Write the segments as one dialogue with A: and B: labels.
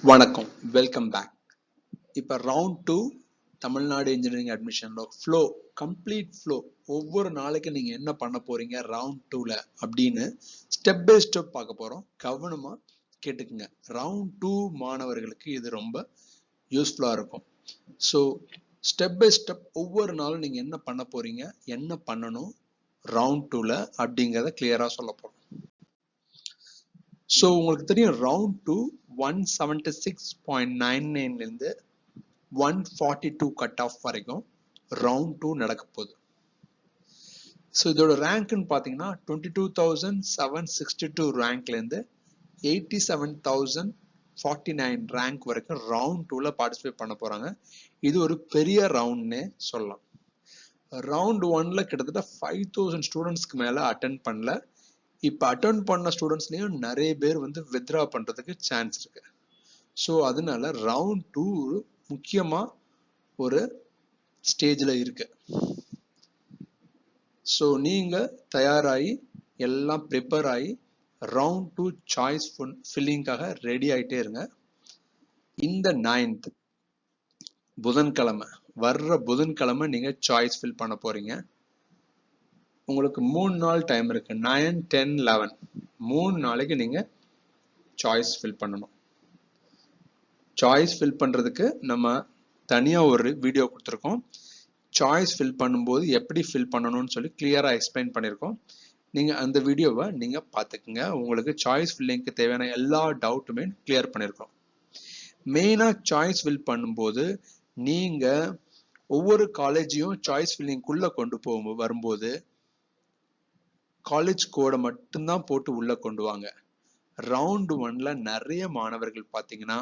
A: வணக்கம், welcome back. இப்போ round 2 Tamil Nadu engineering அட்மிஷன்ல flow, complete flow, ஒவ்வொரு நாளைக்கு நீங்க என்ன பண்ண போறீங்க ரவுண்ட் 2ல அப்படின்னு ஸ்டெப் பை ஸ்டெப் பார்க்க போறோம். கவனமா கேட்டுக்குங்க. ரவுண்ட் 2 மாணவர்களுக்கு இது ரொம்ப யூஸ்ஃபுல்லா இருக்கும். ஸோ ஸ்டெப் பை ஸ்டெப் ஒவ்வொரு நாளும் நீங்க என்ன பண்ண போறீங்க, என்ன பண்ணணும் ரவுண்ட் 2ல அப்படிங்கிறத கிளியரா சொல்ல போறோம். ஸோ உங்களுக்கு தெரியும் ரவுண்ட் 2 176.99 இருந்து 142 கட் ஆஃப் வரைக்கும் ரவுண்ட் 2 நடக்க போகுது. ஸோ இதோட ரேங்க்னு பார்த்தீங்கன்னா 22,762 ரேங்க்லேருந்து 87,049 ரேங்க் வரைக்கும் ரவுண்ட் 2ல பார்ட்டிசிபேட் பண்ண போறாங்க. இது ஒரு பெரிய ரவுண்ட்னே சொல்லலாம். ரவுண்ட் 1ல கிட்டத்தட்ட 5,000 ஸ்டூடெண்ட்ஸ்க்கு மேல அட்டென்ட் பண்ணல. இப்போ அட்டென்ட் பண்ண ஸ்டூடெண்ட்ஸ்லயும் நிறைய பேர் வந்து வித்ரா பண்றதுக்கு சான்ஸ் இருக்கு. ஸோ அதனால ரவுண்ட் 2 முக்கியமா ஒரு ஸ்டேஜ்ல இருக்கு. ஸோ நீங்க தயாராகி எல்லாம் ப்ரிப்பேர் ஆகி ரவுண்ட் 2 சாய்ஸ் ஃபில்லிங்காக ரெடி ஆயிட்டே இருங்க. இந்த 9th புதன்கிழமை, வர்ற புதன்கிழமை நீங்க சாய்ஸ் ஃபில் பண்ண போறீங்க. உங்களுக்கு 3 நாள் டைம் இருக்கு. 9, 10, 11 3 நாளைக்கு நீங்க சாய்ஸ் ஃபில் பண்ணணும். சாய்ஸ் ஃபில் பண்றதுக்கு நம்ம தனியா ஒரு வீடியோ கொடுத்துருக்கோம். சாய்ஸ் ஃபில் பண்ணும்போது எப்படி ஃபில் பண்ணணும்னு சொல்லி கிளியரா எக்ஸ்பிளைன் பண்ணியிருக்கோம். நீங்க அந்த வீடியோவை நீங்க பார்த்துக்குங்க. உங்களுக்கு சாய்ஸ் ஃபில்லிங்க்கு தேவையான எல்லா டவுட்டுமே கிளியர் பண்ணியிருக்கோம். மெயினா சாய்ஸ் ஃபில் பண்ணும்போது நீங்க ஒவ்வொரு காலேஜையும் சாய்ஸ் ஃபில்லிங்குள்ள கொண்டு வரும்போது காலேஜ் கோடை மட்டும்தான் போட்டு உள்ள கொண்டு வாங்க. ரவுண்ட் 1ல நிறைய மாணவர்கள் பார்த்தீங்கன்னா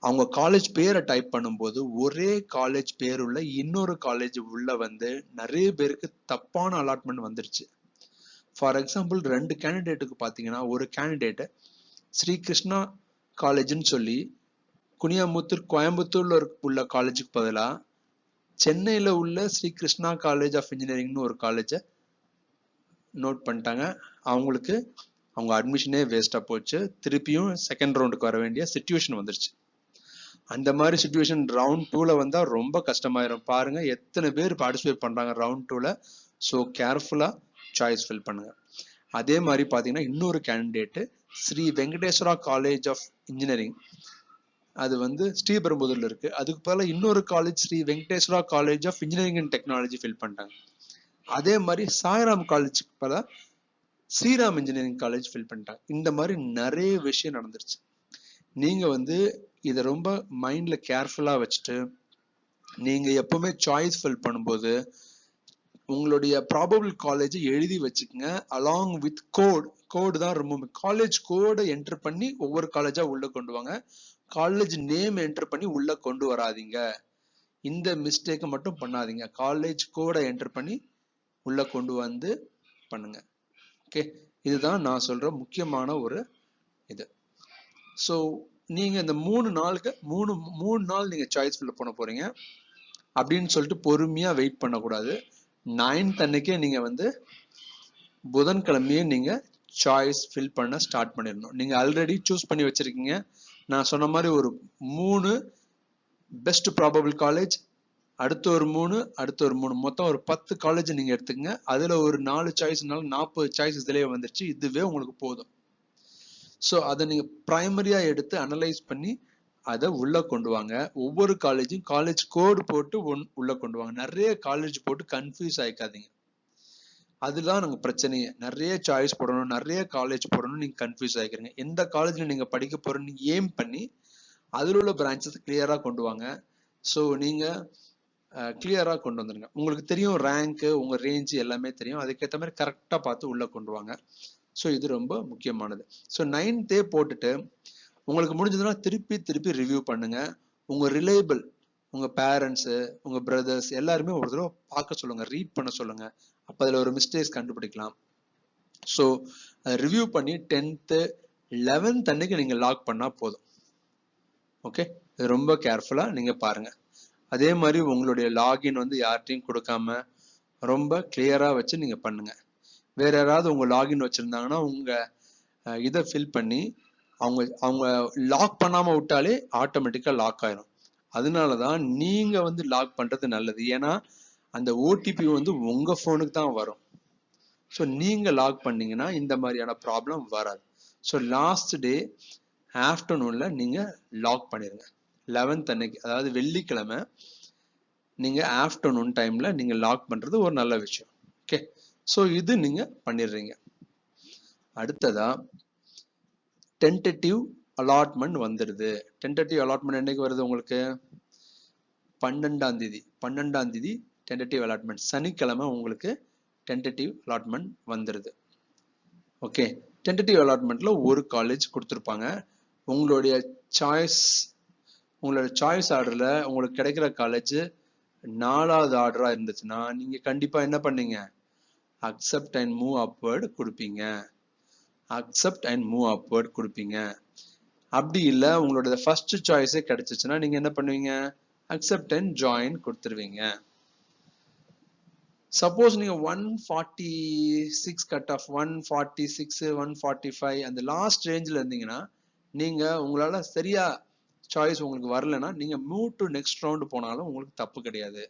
A: அவங்க காலேஜ் பேரை டைப் பண்ணும்போது ஒரே காலேஜ் பேர் உள்ள இன்னொரு காலேஜ் உள்ள வந்து நிறைய பேருக்கு தப்பான அலாட்மெண்ட் வந்துருச்சு. ஃபார் எக்ஸாம்பிள் 2 கேண்டிடேட்டுக்கு பார்த்தீங்கன்னா ஒரு கேண்டிடேட் ஸ்ரீகிருஷ்ணா காலேஜ்னு சொல்லி கோயம்புத்தூர்ல உள்ள காலேஜுக்கு பதிலாக சென்னையில உள்ள ஸ்ரீகிருஷ்ணா காலேஜ் ஆஃப் இன்ஜினியரிங்னு ஒரு காலேஜை நோட் பண்ணிட்டாங்க. அவங்களுக்கு அவங்க அட்மிஷனே வேஸ்டா போச்சு. திருப்பியும் செகண்ட் ரவுண்டுக்கு வர வேண்டிய சிச்சுவேஷன் வந்துருச்சு. அந்த மாதிரி சிச்சுவேஷன் ரவுண்ட் 2ல வந்தா ரொம்ப கஷ்டமாயிரும். பாருங்க எத்தனை பேர் பார்ட்டிசிபேட் பண்றாங்க ரவுண்ட் 2ல. ஸோ கேர்ஃபுல்லா சாய்ஸ் ஃபில் பண்ணுங்க. அதே மாதிரி பாத்தீங்கன்னா இன்னொரு candidate Shri Venkateswara college of engineering, அது வந்து ஸ்ரீபெரும்புதூர்ல இருக்கு. அதுக்கு பதிலாக இன்னொரு college Shri Venkateswara college of engineering and technology fill பண்ணிட்டாங்க. அதே மாதிரி சாய்ராம் காலேஜுக்கு பதிலாக ஸ்ரீராம் இன்ஜினியரிங் காலேஜ் ஃபில் பண்ணிட்டாங்க. இந்த மாதிரி நிறைய விஷயம் நடந்துருச்சு. நீங்க வந்து இதை ரொம்ப மைண்ட்ல கேர்ஃபுல்லா வச்சுட்டு நீங்க எப்பவுமே சாய்ஸ் ஃபில் பண்ணும்போது உங்களுடைய ப்ராபபிள் காலேஜ் எழுதி வச்சுக்கோங்க. அலாங் வித் கோடு தான் ரொம்ப. காலேஜ் கோடை என்டர் பண்ணி ஒவ்வொரு காலேஜா உள்ள கொண்டு வாங்க. காலேஜ் நேம் என்டர் பண்ணி உள்ள கொண்டு வராதீங்க. இந்த மிஸ்டேக்கை மட்டும் பண்ணாதீங்க. காலேஜ் கோடை என்டர் பண்ணி உள்ள கொண்டு வந்து பண்ணுங்க. ஓகே, இதுதான் நான் சொல்ற முக்கியமான ஒரு இது. ஸோ நீங்க இந்த 3 நாளுக்கு மூணு நாள் நீங்க சாய்ஸ் ஃபில் பண்ண போறீங்க அப்படின்னு சொல்லிட்டு பொறுமையா வெயிட் பண்ணக்கூடாது. 9th அன்னைக்கே நீங்க வந்து புதன்கிழமையே நீங்க சாய்ஸ் ஃபில் பண்ண ஸ்டார்ட் பண்ணிடணும். நீங்க ஆல்ரெடி சூஸ் பண்ணி வச்சிருக்கீங்க. நான் சொன்ன மாதிரி ஒரு 3 பெஸ்ட் ப்ராபபிள் காலேஜ், அடுத்து ஒரு 3, அடுத்து ஒரு 3, மொத்தம் ஒரு 10 காலேஜ் நீங்க எடுத்துக்கங்க. அதுல ஒரு 4 சாய்ஸ்னால 40 சாய்ஸ் இதுலயே வந்துருச்சு. இதுவே உங்களுக்கு போதும். ஸோ அதை நீங்க பிரைமரியா எடுத்து அனலைஸ் பண்ணி அதை உள்ள கொண்டு வாங்க. ஒவ்வொரு காலேஜும் காலேஜ் கோடு போட்டு உள்ள கொண்டு வாங்க. நிறைய காலேஜ் போட்டு கன்ஃபியூஸ் ஆயிக்காதீங்க. அதுதான் நாங்க பிரச்சனையே. நிறைய சாய்ஸ் போடணும், நிறைய காலேஜ் போடணும், நீங்க கன்ஃபியூஸ் ஆகிக்கிறீங்க. எந்த காலேஜ்ல நீங்க படிக்க போறீங்க ஏம் பண்ணி அதில் உள்ள பிரான்ச்சஸ் கிளியரா கொண்டு வாங்க. ஸோ நீங்க கிளியரா கொண்டு வந்துருங்க. உங்களுக்கு தெரியும் ரேங்க், உங்க ரேஞ்ச் எல்லாமே தெரியும். அதுக்கேற்ற மாதிரி கரெக்டா பார்த்து உள்ள கொண்டு வாங்க. ஸோ இது ரொம்ப முக்கியமானது. ஸோ 9th போட்டுட்டு உங்களுக்கு முடிஞ்சதுன்னா திருப்பி ரிவ்யூ பண்ணுங்க. உங்க ரிலேபிள், உங்க பேரண்ட்ஸ், உங்க பிரதர்ஸ் எல்லாருமே ஒரு தடவை பார்க்க சொல்லுங்க, ரீட் பண்ண சொல்லுங்க. அப்போ அதில் ஒரு மிஸ்டேக்ஸ் கண்டுபிடிக்கலாம். ஸோ ரிவ்யூ பண்ணி 10th 11th அன்னைக்கு நீங்க லாக் பண்ணா போதும். ஓகே, இது ரொம்ப கேர்ஃபுல்லா நீங்க பாருங்க. அதே மாதிரி உங்களுடைய லாகின் வந்து யார்ட்டையும் கொடுக்காம ரொம்ப கிளியரா வச்சு நீங்க பண்ணுங்க. வேற யாராவது உங்க லாகின் வச்சிருந்தாங்கன்னா உங்க இதை ஃபில் பண்ணி அவங்க லாக் பண்ணாம விட்டாலே ஆட்டோமேட்டிக்கா லாக் ஆயிரும். அதனாலதான் நீங்க வந்து லாக் பண்றது நல்லது. ஏன்னா அந்த ஓடிபி வந்து உங்க போனுக்கு தான் வரும். ஸோ நீங்க லாக் பண்ணீங்கன்னா இந்த மாதிரியான ப்ராப்ளம் வராது. ஸோ லாஸ்ட் டே ஆஃப்டர்நூன்ல நீங்க லாக் பண்ணிருங்க. 11th அன்னைக்கு, அதாவது வெள்ளிக்கிழமை நீங்க ஆஃப்டர்நூன் டைம்ல நீங்க லாக் பண்றது ஒரு நல்ல விஷயம். ஓகே, ஸோ இது நீங்க பண்ணிடுறீங்க. அடுத்ததா டென்டேட்டிவ் அலாட்மெண்ட் வந்துடுது. டென்டேட்டிவ் அலாட்மெண்ட் என்னைக்கு வருது உங்களுக்கு? 12ஆம் தேதி டென்டேட்டிவ் அலாட்மெண்ட், சனிக்கிழமை உங்களுக்கு டென்டேட்டிவ் அலாட்மெண்ட் வந்துடுது. ஓகே, டென்டேட்டிவ் அலாட்மெண்ட்ல ஒரு காலேஜ் கொடுத்துருப்பாங்க. உங்களுடைய சாய்ஸ் ஆர்டர்ல உங்களுக்கு கிடைக்கிற காலேஜ் 4வது ஆர்டரா இருந்துச்சுன்னா நீங்க கண்டிப்பா என்ன பண்ணீங்க? அக்செப்ட் அண்ட் மூவ் அப்வர்ட் கொடுப்பீங்க. அப்படி இல்ல உங்களோட ஃபர்ஸ்ட் சாய்ஸே கிடைச்சிச்சுன்னா நீங்க என்ன பண்ணுவீங்க? அக்செப்ட் அண்ட் ஜாயின் கொடுத்துருவீங்க. சப்போஸ் நீங்க 146 கட் ஆஃப், 146 145 அந்த லாஸ்ட் ரேஞ்சில் இருந்தீங்கன்னா நீங்க உங்களால சரியா சாய்ஸ் உங்களுக்கு வரலன்னா நீங்க மூவ் டு நெக்ஸ்ட் ரவுண்ட் போனாலும் உங்களுக்கு தப்பு கிடையாது.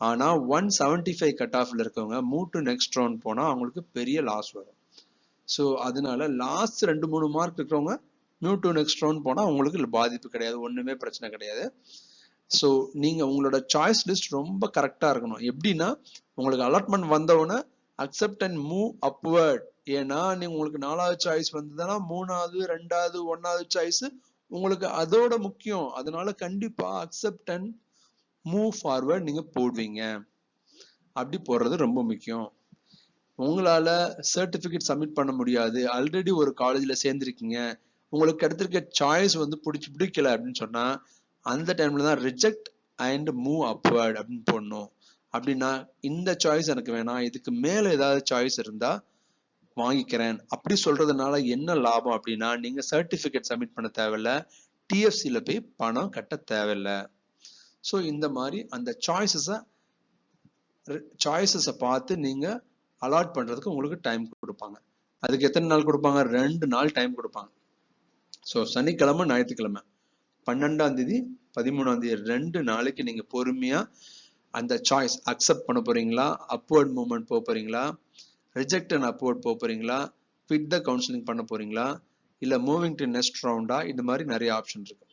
A: ஆனா 175 கட் ஆஃப்ல இருக்கவங்க மூவ் டு நெக்ஸ்ட் ரவுண்ட் போனா அவங்களுக்கு பெரிய லாஸ் வரும். ஸோ அதனால லாஸ்ட் 2-3 மார்க் இருக்கிறவங்க மூவ் டு நெக்ஸ்ட் ரவுண்ட் போனா உங்களுக்கு பாதிப்பு கிடையாது, ஒண்ணுமே பிரச்சனை கிடையாது. ஸோ நீங்க உங்களோட சாய்ஸ் லிஸ்ட் ரொம்ப கரெக்டா இருக்கணும். எப்படின்னா உங்களுக்கு அலாட்மெண்ட் வந்தவுடனே அக்செப்ட் அண்ட் மூவ் அப்வர்ட். ஏன்னா நீங்க உங்களுக்கு 4வது சாய்ஸ் வந்ததுன்னா 3வது 2வது 1வது சாய்ஸ் உங்களுக்கு அதோட முக்கியம். அதனால கண்டிப்பா அக்செப்ட் அண்ட் மூவ் ஃபார்வர்ட் நீங்க போடுவீங்க. அப்படி போடுறது ரொம்ப முக்கியம். உங்களால சர்டிபிகேட் சப்மிட் பண்ண முடியாது, ஆல்ரெடி ஒரு காலேஜ்ல சேர்ந்திருக்கீங்க, உங்களுக்கு கிடைத்திருக்க சாய்ஸ் வந்து பிடிக்கல அப்படின்னு சொன்னா அந்த டைம்ல தான் ரிஜெக்ட் அண்ட் மூவ் அப்வர்ட் அப்படின்னு போடணும். அப்படின்னா இந்த சாய்ஸ் எனக்கு வேணாம், இதுக்கு மேல ஏதாவது சாய்ஸ் இருந்தா வாங்கிக்கிறேன் அப்படி சொல்றதுனால என்ன லாபம் அப்படின்னா நீங்க சர்டிபிகேட் சப்மிட் பண்ண தேவையில்ல, டிஎஃப்சில போய் பணம் கட்ட தேவையில்ல. ஸோ இந்த மாதிரி அந்த சாய்ஸஸை பார்த்து நீங்க அலாட் பண்றதுக்கு உங்களுக்கு டைம் கொடுப்பாங்க. அதுக்கு எத்தனை நாள் கொடுப்பாங்க? 2 நாள் டைம் கொடுப்பாங்க. ஸோ சனிக்கிழமை ஞாயிற்றுக்கிழமை 12ஆம் தேதி 13ஆம் தேதி 2 நாளைக்கு நீங்க பொறுமையா அந்த சாய்ஸ் அக்செப்ட் பண்ண போறீங்களா, அப்வர்ட் மூவ்மெண்ட் போக போறீங்களா, ரிஜெக்ட் அண்ட் அப்வர்ட் போக போறீங்களா, குவிட் த கவுன்சிலிங் பண்ண போறீங்களா, இல்ல மூவிங் டு நெக்ஸ்ட் ரவுண்டா, இந்த மாதிரி நிறைய ஆப்ஷன் இருக்கு.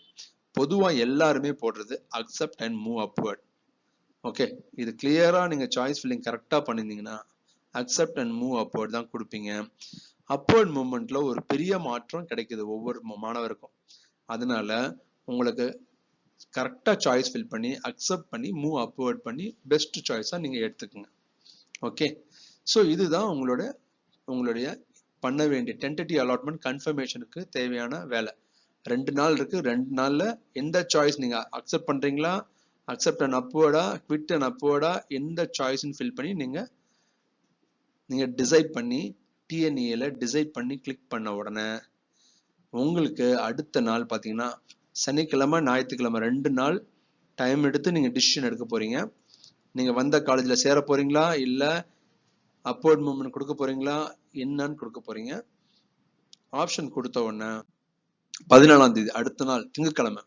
A: பொதுவா எல்லாருமே போடுறது accept and move upward. Okay, இது கிளியரா நீங்க சாய்ஸ் ஃபில்லிங் கரெக்டா பண்ணிருந்தீங்கன்னா அக்செப்ட் அண்ட் மூவ் அப்வர்ட் தான் கொடுப்பீங்க. அப்வர்ட் மூவ்மெண்ட்ல ஒரு பெரிய மாற்றம் கிடைக்குது ஒவ்வொரு மாணவருக்கும். அதனால உங்களுக்கு கரெக்டா சாய்ஸ் ஃபில் பண்ணி அக்செப்ட் பண்ணி மூவ் அப்வர்ட் பண்ணி பெஸ்ட் சாய்ஸா நீங்க எடுத்துக்கோங்க. ஓகே, ஸோ இதுதான் உங்களுடைய பண்ண வேண்டிய டென்டேட்டிவ் அலாட்மெண்ட் கன்ஃபர்மேஷனுக்கு தேவையான வேலை. 2 நாள் இருக்கு. 2 நாள்ல எந்த சாய்ஸ் நீங்க அக்செப்ட் பண்றீங்களா, அக்செப்ட் அண்ட் அப்வர்டா, குவிட் அண்ட் அப்வர்டா, எந்த சாய்ஸ்ன்னு ஃபில் பண்ணி நீங்க டிசைட் பண்ணி டிஎன்இஏல டிசைட் பண்ணி கிளிக் பண்ண உடனே உங்களுக்கு அடுத்த நாள் பாத்தீங்கன்னா சனிக்கிழமை ஞாயிற்றுக்கிழமை 2 நாள் டைம் எடுத்து நீங்க டிசிஷன் எடுக்க போறீங்க. நீங்க வந்த காலேஜ்ல சேர போறீங்களா, இல்ல அப்வர்ட் மூவ்மெண்ட் கொடுக்க போறீங்களா, என்னன்னு கொடுக்க போறீங்க. ஆப்ஷன் கொடுத்த உடனே 14ஆம் தேதி அடுத்த நாள் திங்கட்கிழமை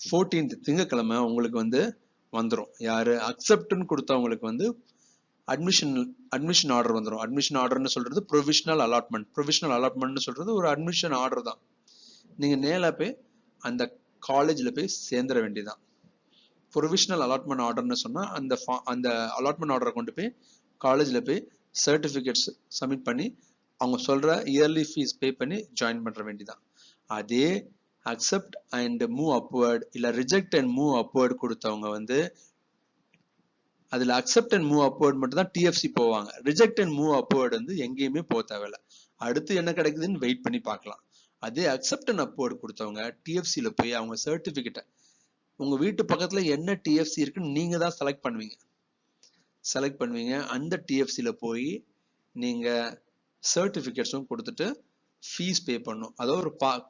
A: 14th திங்கட்கிழமை உங்களுக்கு வந்துடும். யாரு அக்செப்ட்னு கொடுத்தவங்களுக்கு அட்மிஷன் ஆர்டர் வந்துடும். அட்மிஷன் ஆர்டர்னு சொல்றது ப்ரொவிஷனல் அலாட்மெண்ட் சொல்றது ஒரு அட்மிஷன் ஆர்டர் தான். நீங்க நேரா போய் அந்த காலேஜ்ல போய் சேர்ந்துட வேண்டியதான். ப்ரொவிஷனல் அலாட்மெண்ட் ஆர்டர்னு சொன்னா அந்த அலாட்மெண்ட் ஆர்டரை கொண்டு போய் காலேஜ்ல போய் சர்டிபிகேட்ஸ் சப்மிட் பண்ணி அவங்க சொல்ற இயர்லி ஃபீஸ் பே பண்ணி ஜாயின் பண்ற வேண்டியதான். அதே அக்செப்ட் அண்ட் மூவ் அப்வர்ட் இல்ல ரிஜெக்ட் அண்ட் மூவ் அப்வர்ட் கொடுத்தவங்க அதுல அக்செப்ட் அண்ட் மூவ் அப்வர்ட் மட்டும் தான் டிஎஃப்சி போவாங்க. ரிஜெக்ட் அண்ட் மூவ் அப்வர்ட் எங்கேயுமே போக தேவையில்ல. அடுத்து என்ன கிடைக்குதுன்னு வெயிட் பண்ணி பார்க்கலாம். அதே அக்செப்ட் அண்ட் அப்வர்ட் கொடுத்தவங்க டிஎஃப்சில போய் அவங்க சர்டிபிகேட்டை உங்க வீட்டு பக்கத்துல என்ன டிஎஃப்சி இருக்குன்னு நீங்க தான் செலக்ட் பண்ணுவீங்க. அந்த டிஎஃப்சில போய் நீங்க சர்டிபிகேட்ஸும் கொடுத்துட்டு ஃபீஸ் பே பண்ணும். அதாவது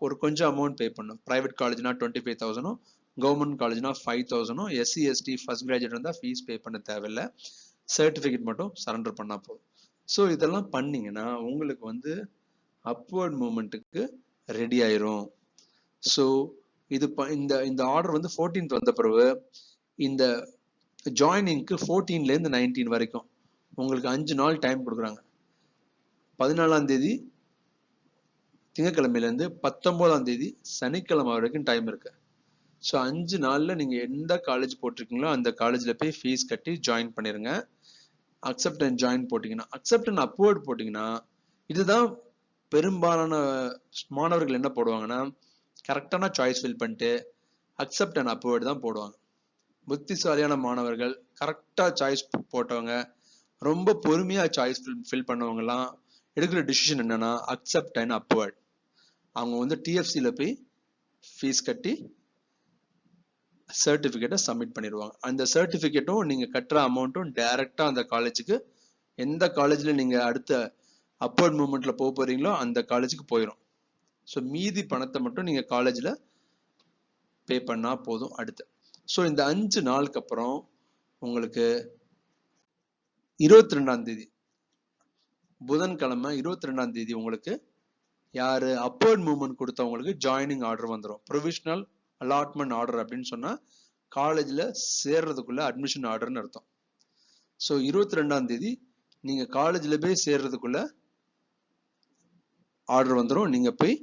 A: ஒரு கொஞ்சம் அமௌண்ட் பே பண்ணும். பிரைவேட் காலேஜ்னா 25,000, கவர்மெண்ட் காலேஜ்னா 5,000, எஸ்சி எஸ்டி ஃபர்ஸ்ட் கிராஜுவேட் இருந்தா ஃபீஸ் பே பண்ண தேவையில்லை, சர்டிபிகேட் மட்டும் சரண்டர் பண்ணா போதும். ஸோ இதெல்லாம் பண்ணீங்கன்னா உங்களுக்கு அப்வர்ட் மூவ்மெண்ட்டுக்கு ரெடி ஆயிரும். ஸோ இது இந்த ஆர்டர் வந்து 14th வந்த பிறகு இந்த ஜாயினிங்க்கு 14லேருந்து 19 வரைக்கும் உங்களுக்கு 5 நாள் டைம் கொடுக்குறாங்க. 14ஆம் தேதி திங்கட்கிழமையிலேருந்து 19ஆம் தேதி சனிக்கிழமை வரைக்கும் டைம் இருக்கு. ஸோ 5 நாளில் நீங்கள் எந்த காலேஜ் போட்டிருக்கீங்களோ அந்த காலேஜில் போய் ஃபீஸ் கட்டி ஜாயின் பண்ணிடுங்க. அக்செப்ட் அண்ட் ஜாயின் போட்டிங்கன்னா, அக்செப்ட் அண்ட் அப்வர்ட் போட்டிங்கன்னா, இதுதான் பெரும்பாலான மாணவர்கள் என்ன போடுவாங்கன்னா, கரெக்டான சாய்ஸ் ஃபில் பண்ணிட்டு அக்செப்ட் அண்ட் அப்வர்ட் தான் போடுவாங்க. புத்திசாலியான மாணவர்கள், கரெக்டாக சாய்ஸ் போட்டவங்க, ரொம்ப பொறுமையாக சாய்ஸ் ஃபில் பண்ணவங்கலாம் எடுக்கிற டிசிஷன் என்னன்னா அக்செப்ட் அண்ட் அப்வர்ட். அவங்க வந்து டிஎஃப்சியில் போய் ஃபீஸ் கட்டி சர்டிஃபிகேட்டை சப்மிட் பண்ணிடுவாங்க. அந்த சர்டிஃபிகேட்டும் நீங்கள் கட்டுற அமௌண்ட்டும் டைரெக்டாக அந்த காலேஜுக்கு, எந்த காலேஜில் நீங்கள் அடுத்த அப்வர்ட் மூவ்மெண்ட்டில் போக போகிறீங்களோ அந்த காலேஜுக்கு போயிடும். ஸோ மீதி பணத்தை மட்டும் நீங்கள் காலேஜில் பே பண்ணால் போதும் அடுத்து. ஸோ இந்த 5 நாளுக்கு அப்புறம் உங்களுக்கு 22ஆம் தேதி புதன்கிழமை 22ஆம் தேதி உங்களுக்கு யாரு அப்வர்ட் மூவ்மெண்ட் கொடுத்தவங்களுக்கு ஜாயினிங் ஆர்டர் வந்துடும். ப்ரொவிஷனல் அலாட்மெண்ட் ஆர்டர் அப்படின்னு சொன்னா காலேஜில் சேர்றதுக்குள்ள அட்மிஷன் ஆர்டர்னு அர்த்தம். ஸோ 22ஆம் தேதி நீங்க காலேஜில் போய் சேர்றதுக்குள்ள ஆர்டர் வந்துடும். நீங்க போய்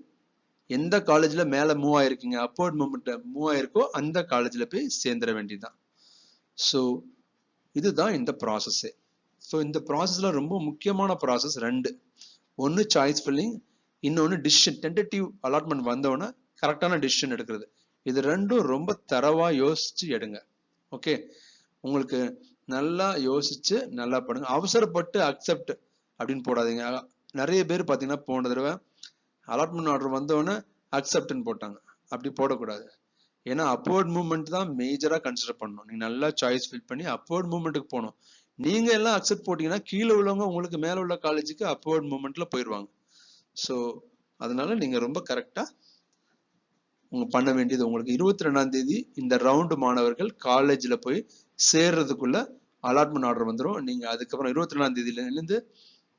A: எந்த காலேஜில் மேலே மூவ் ஆயிருக்கீங்க, அப்வர்ட் மூவ்மெண்ட் மூவ் ஆயிருக்கோ அந்த காலேஜில் போய் சேர்ந்துட வேண்டியதுதான். ஸோ இதுதான் இந்த ப்ராசஸ்ஸே. ஸோ இந்த ப்ராசஸ்ல ரொம்ப முக்கியமான ப்ராசஸ் 2. ஒன்று சாய்ஸ் ஃபில்லிங், இன்னொன்று டிசிஷன். டென்டேட்டிவ் அலாட்மெண்ட் வந்தவொடனே கரெக்டான டிசிஷன் எடுக்கிறது. இது ரெண்டும் ரொம்ப தரவா யோசிச்சு எடுங்க. ஓகே, உங்களுக்கு நல்லா யோசிச்சு நல்லா பண்ணுங்க. அவசரப்பட்டு அக்செப்ட் அப்படின்னு போடாதீங்க. நிறைய பேர் பார்த்தீங்கன்னா போன தடவை அலாட்மெண்ட் ஆர்டர் வந்தவொடனே அக்செப்ட்னு போட்டாங்க. அப்படி போடக்கூடாது. ஏன்னா அப்வர்ட் மூவ்மெண்ட் தான் மேஜராக கன்சிடர் பண்ணணும். நீங்க நல்லா சாய்ஸ் ஃபில் பண்ணி அப்வர்ட் மூவ்மெண்ட்டுக்கு போகணும். நீங்க எல்லாம் அக்செப்ட் போட்டீங்கன்னா கீழே உள்ளவங்க உங்களுக்கு மேல உள்ள காலேஜுக்கு அப்வர்ட் மூவ்மெண்ட்ல போயிடுவாங்க. ஸோ அதனால நீங்க ரொம்ப கரெக்டா உங்க பண்ண வேண்டியது, உங்களுக்கு 22ஆம் தேதி இந்த ரவுண்டு மாணவர்கள் காலேஜ்ல போய் சேர்றதுக்குள்ள அலாட்மெண்ட் ஆர்டர் வந்துடும். நீங்க அதுக்கப்புறம் 22ஆம் தேதியிலிருந்து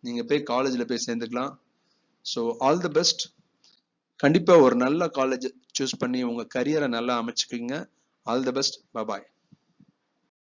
A: நீங்க போய் காலேஜ்ல போய் சேர்ந்துக்கலாம். So all the best. கண்டிப்பா ஒரு நல்ல காலேஜ் சூஸ் பண்ணி உங்க கரியரை நல்லா அமைச்சுக்குங்க. All the best. பாய்.